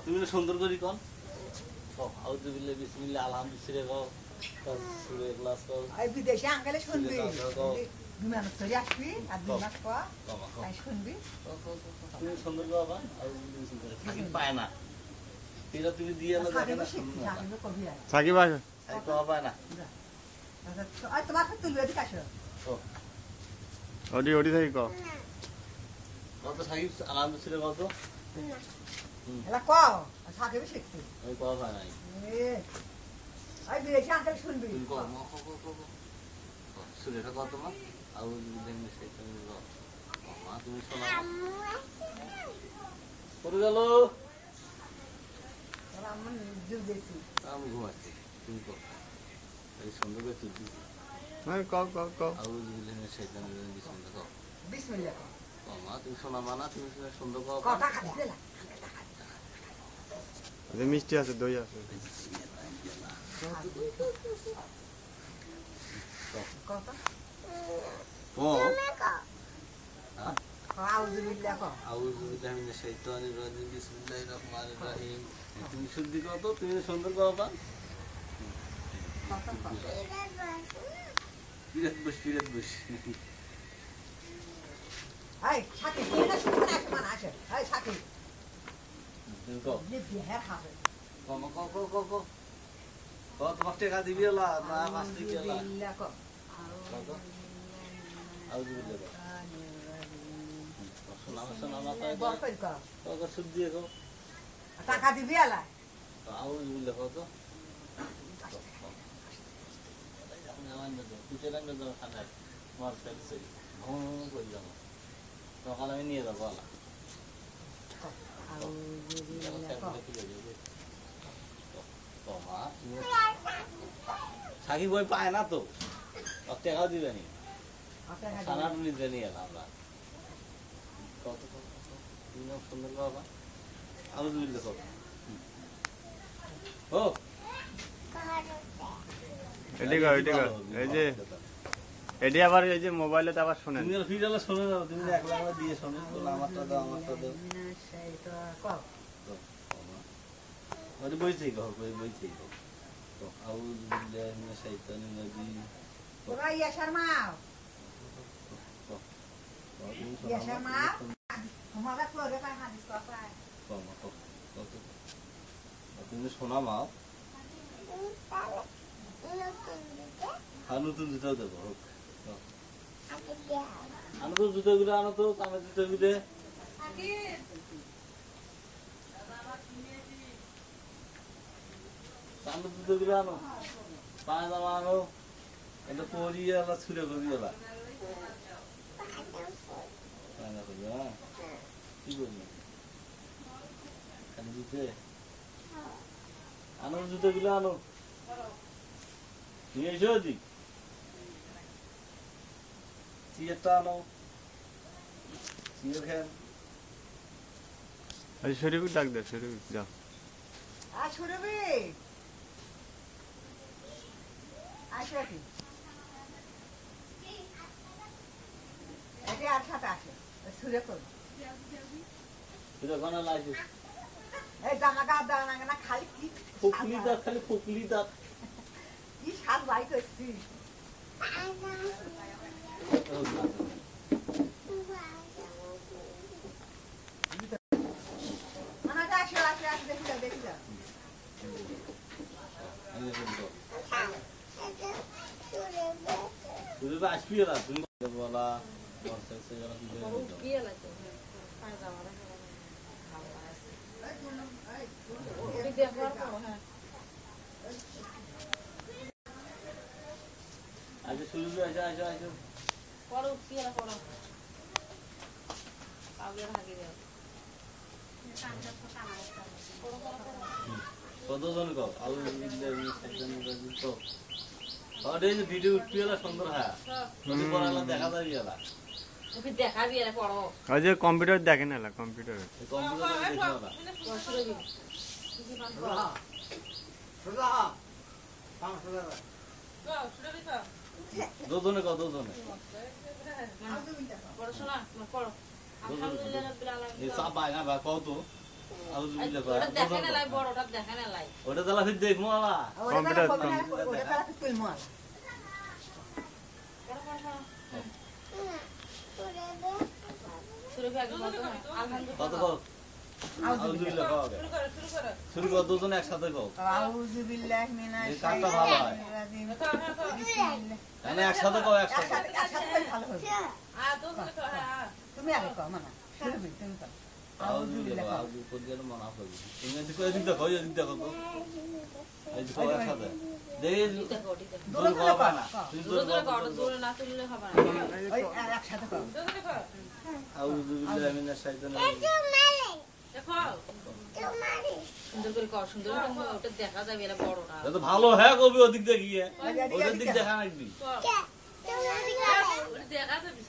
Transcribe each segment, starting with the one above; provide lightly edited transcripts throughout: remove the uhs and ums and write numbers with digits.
তুমি সুন্দর করি কন আউযুবিল্লাহি বিসমিল্লাহ আলহামদুলিল্লাহ কও সুরে ইখলাস কও এই বিদেশে আঙ্কেলে শুনবি বিমান চড়ে আসবি আর 2 মাস পর তাই শুনবি তুমি সুন্দর কও বাবা আউযুবিল্লাহি সাকিব পায় না এরা তুমি দিয়ে না দেখে না সাকিব আসো সাকিব পায় না আই তোমার হাতে তুলবে ঠিক আছে ওডি ওডি থেকে কও কত সাকিব আলহামদুলিল্লাহ কত এলা কও সাকিব শিখছি আমি কও পায় নাই এই বিদেশে আঙ্কেল শুনবি তুমি কও সুরেটা কত মা আউযুবিল্লাহি শাইতানির রাজিম মা তুমি শোনা পড়ে গেল আমি জুল দিছি আমি ঘুমাচ্ছি তুমি কও এই সুন্দর করে তুলছি হ্যাঁ কও কও কও আউযুবিল্লাহি শাইতানির রাজিম বিসমিল্লাহ কও বিসমিল্লাহ কও মা তুমি শোনা মানা তুমি সুন্দর কও কথা খালি দিলা যে মিষ্টি আছে দই আছে কথা ও আউযুবিল্লাহ কও আউযুবিল্লাহি মিনাশ শাইতানির রাজিম বিসমিল্লাহির রহমানির রহিম তুমি শুদ্ধি কও তো তুমি সুন্দর কও বা ফিরত বস এই সাকিব এটা শুনছ না সমান আছে এই সাকিব তুমি কও নে বিয়ে খাবে কও তোমাকে টাকা দিবি না মাস্তি গেলা আউযুবিল্লাহ কও আউযুবিল্লাহ শোনা মাথা বরকত কও কও শুদ্ধি কও টাকা দিবি আলা আউযুবিল্লাহ কও তো সকালে আমি নিয়ে যাবো সাকিব বই পায় না তো টাকাও দিবে নি সানাটা নিজে নিয়ে এলাম আমরা কত সুন্দর বাবা আউযুবিল্লাহ ও এদিকে এই যে এডি আবার এই যে মোবাইলে তো আবার শুনেন তুমি ফিরালে শুনে না তুমি এক লাখ দিয়ে শুনে আমারটা দাও ওরে বইতেই কও বইতেই কও তো আউযুবিল্লাহি মিনাশ শাইতানির রাজিম তোরা ইয়াশার মা ইয়াশার মা তোমাকে তোরে পায় হাদিস পায় তুমি শোনা মা নতুন জুতো দেবো হোক আনো তো জুতোগুলো আনো তো কানের জুতোগুলো কানের জুতোগুলো আনো পায়জামা আনো এটা পরিয়ে এলা ছুড়ে করি এলা কি করবি কানের জুতে আনো জুতোগুলো আনো নিয়ে এসো দিক চিয়েরটা আনো চিয়ের খেন আরে শরীফ ডাক দে শরীফ যাও আর শুরবে আসো কি এটা আর সাথে আসে শুরে কর এটা কোন লাইছিস এই জামা গা দাও না খালি কি ফুকলি দাঁত খালি ফুকলি দাঁত কি সাত ভাই করছি দেখি যাও তুই আসবি না তুমি বলা আচ্ছা শুরু আসো পড়ো কি আর পড়ো কাউকে ভাগি দাও কতজন কও আউযুবিল্লাহি ভিডিও উঠবি এলা সুন্দর হ্যাঁ যদি পড়ালা দেখা যাবি এলা ওকে দেখাবি আর পড়ো ওই যে কম্পিউটার দেখেন না কম্পিউটার কম্পিউটার দেখো না দুজনে কত দুজনে পড়াশোনা পড়ো আলহামদুলিল্লাহ রাব্বিল আলামিন এই চাপ পায় না বা কত আউযুবিল্লাহ ওটা দেখে না লাই বড় ওটা দেখে না লাই ওটা তালা ফির দেখমু আলা কম্পিউটার ওটা তারা তুই মা শুরু আগে বলতো আলহামদুলিল্লাহ কত কও আউযুবিল্লাহ কও আগে শুরু কর দুজন একসাথে কও আউযু বিল্লাহি মিনাশ এই কাজটা ভালো হয়। শাইতানির রাজিম বিসমিল্লাহ মানে একসাথে কও একসাথে একসাথে ভালো হবে তুমি আগে কও মানা শুরু তুমি কও আউযু আউযুবিল্লাহ বিল্লাহ আউযু করলে মনে হবে তুমি এদিকে এদিক দেখো এদিক দেখো তো এই দেখো একসাথে দেই দূরে দূর দূরে কও কও না তুমি জোরে দূর জোরে কও করো জোরে না তুললে হবে না ওই একসাথে কও আউযুবিল্লাহি মিনাশ শাইতানির দেখো সুন্দর করে কর সুন্দর করে ওটা দেখা যাবে এটা বড় না এটা তো ভালো হ্যাঁ কবি ওদিক দেখিয়ে ওদিক দিক দেখা নাকি ওটা দেখা যাবে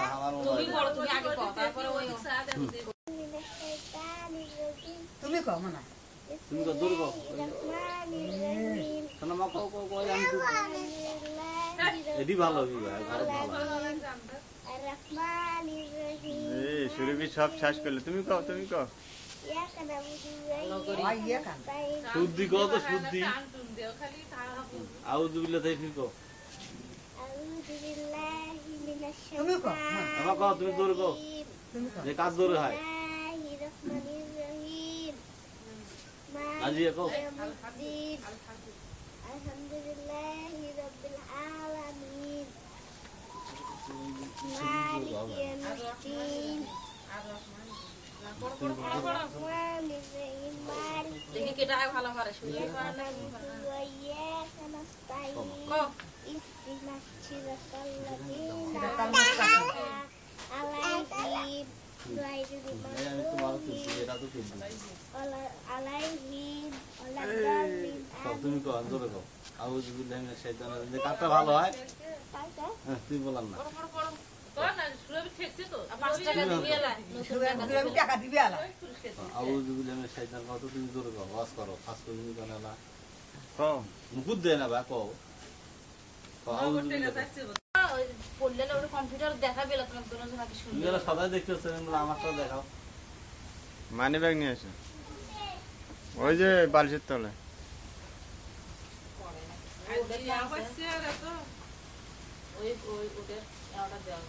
আমার তুমি মনে বড় তুমি আগে কর তারপরে ওই তুমি কও মানা তুমি তো দূর কও শোনা মা কও কও কও আমি তো এডি ভালো কি ভাই ভালো ভালো এই সুরভি সব শেষ করলে তুমি কও ওই ইয়ে কান শুদ্ধি কও তো শুদ্ধি আউযুবিল্লাহ থেকে ফির কও তুমি কও আমার কও তুমি দূর কও তুমি কও যে কাজ দূরে হয় আজিয়ে কও আলহামদুলিল্লাহি রাব্বিল আলামিন দেখি কেটা ভালো করে শুনে আমি তোমার তুলছি এটা তো তুলছি তুমি কও দূরে কও আউযুবিল্লাহি মিনাশ শাইতানির রাজিম কাজটা ভালো হয় হ্যাঁ তুমি বলার না টাকা দিবি আলা আউযুবিল্লাহি মিনাশ শাইতানির কও তো তুমি দূরে কও ওয়াজ করো খাস করে তুমি কেন না কও মুকুট দে না বা কও কও আউযুবিল্লাহ পড়লে ওটা কম্পিউটার দেখাবে তোমার দুজন নাকি তুমি শুনবে এরা সদাই দেখতেছেন আমারটা দেখাও মানি ব্যাগ নিয়ে আসো ওই যে বালিশের তলায় ওই ওই ওটা ওটা দাও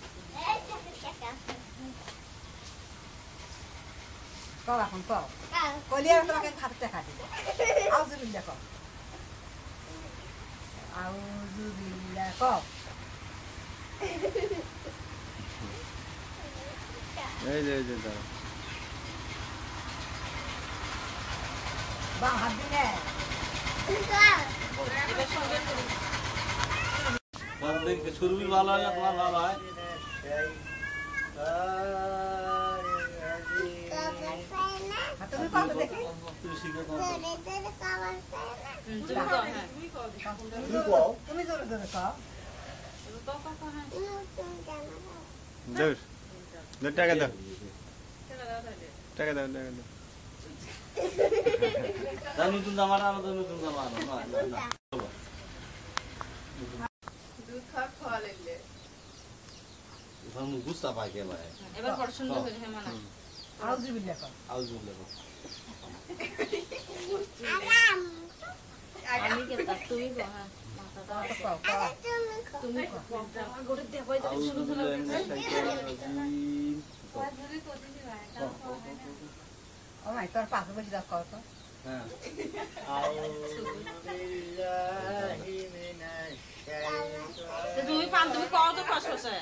কও এখন কও কলিয়া তোমাকে খাতে টাকা দিব আউযু বিল্লাহ কও আউযু বিল্লাহ কও এই যে দাঁড়া বা হাত দিলে এটা সঙ্গে দেখবে সুরবি ভালো হয় না তোমার ভালো হয় তুমি কও তো দেখি তুমি শিখে কও তুমি কর হ্যাঁ তুমি জোরে জোরে কও দূর টাকা দাও তা নতুন জামা আনো তো নতুন জামা আনো না না না এখন গুস্তা পাই কে ভাই এবার পড়াশোনা হয়ে যায় মানা আউযু বিল্লাহ কও আউযুবিল্লাহ আমি কে তা তুই কর হ্যাঁ মাথাটা কও কও তুমি গোটে দেখো এটা শুরু হলো আউযুবিল্লাহি মিনাশ শাইতানির রাজিম ও মাই তোর পাশে বসে দাও কও তো হ্যাঁ তুমি পান তুমি কও তো কষ্ট আছে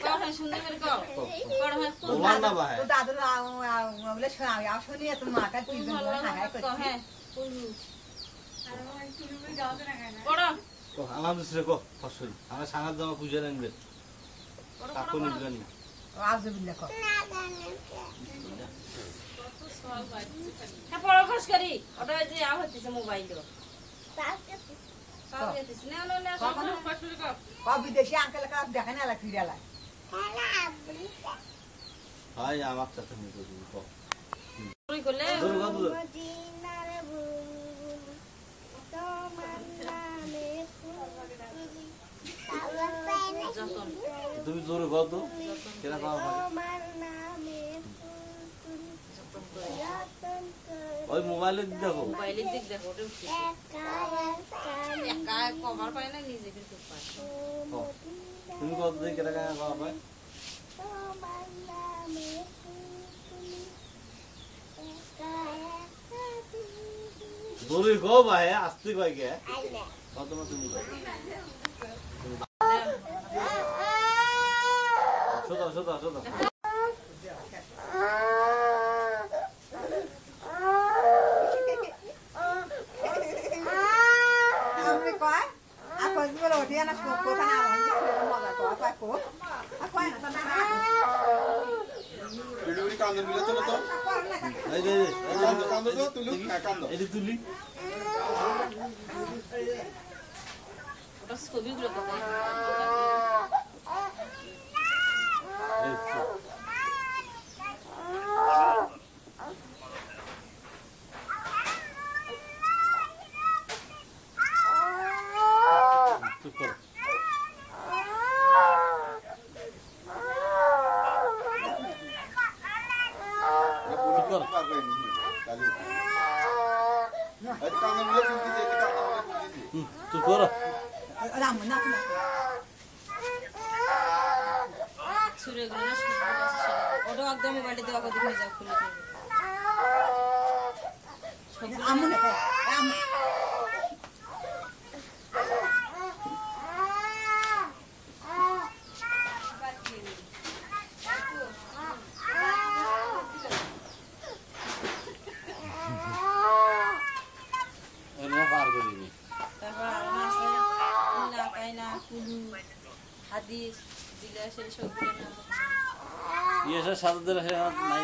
কও হ্যাঁ সুন্দর করে কও কও হ্যাঁ বললাম না ভাই তো দাদুর বলে শোনাবি আর শুনিয়ে তুমি মাটা কোন তিনজন ভালো হাই হাই কও করছি হ্যাঁ পড়ো কো আলহামদুলিল্লাহ কো ফসল আমরা সাঙ্গাত জামা খুঁজে আনবে কাকু নিজানি আউযু বিল্লাহ কও হ্যাঁ পড়ো খাস করি ওটা যে আ হচ্ছে মোবাইল তো সব দিতেছ না না না সব কষ্ট কর কও বিদেশি আঙ্কেল কা দেখে না লাগি ফিরালা ভাই আমার সাথে নিয়ে করবি কো তুই করলে দূর কত দূর যতন তুমি জোরে কত কেনা পাও ভাই ওই মোবাইলে দেখো মোবাইলের দিক দেখো ওটা উঠছে একা কভার পায় না নিজে কিন্তু পায় তুমি কত দিকে টাকা কভার পায় দড়ি গো ভাই আসতে কয় কে কত মত তুমি শোধা শোধা শোধা Amri koi, aku itu kalau dia nak suku kan orang itu suku mana koi, aku yang nak mana? ভিডিওটি কান্দন মিলে চলো তো এই যে কান্দো তো তুলু হ্যাঁ কান্দো এই তুলি ওটা ছবিগুলো তো চুপ কর পারবে নি চালু এই কান্দন মিলে তুলতে যে কান্দন মিলে তুলতে চুপ কর Ramu nak nak. ছুরে গুলো না ওটা একদম মোবাইলে দেওয়া কত হয়ে যাও খুলে দেবে Amu nak, amu. এনে পার করে দিবি তারপর আরো আছে না কাইনা কুলু হাদিস দিলে সেই সবগুলো নাম ইয়েসা সাদাদের নাই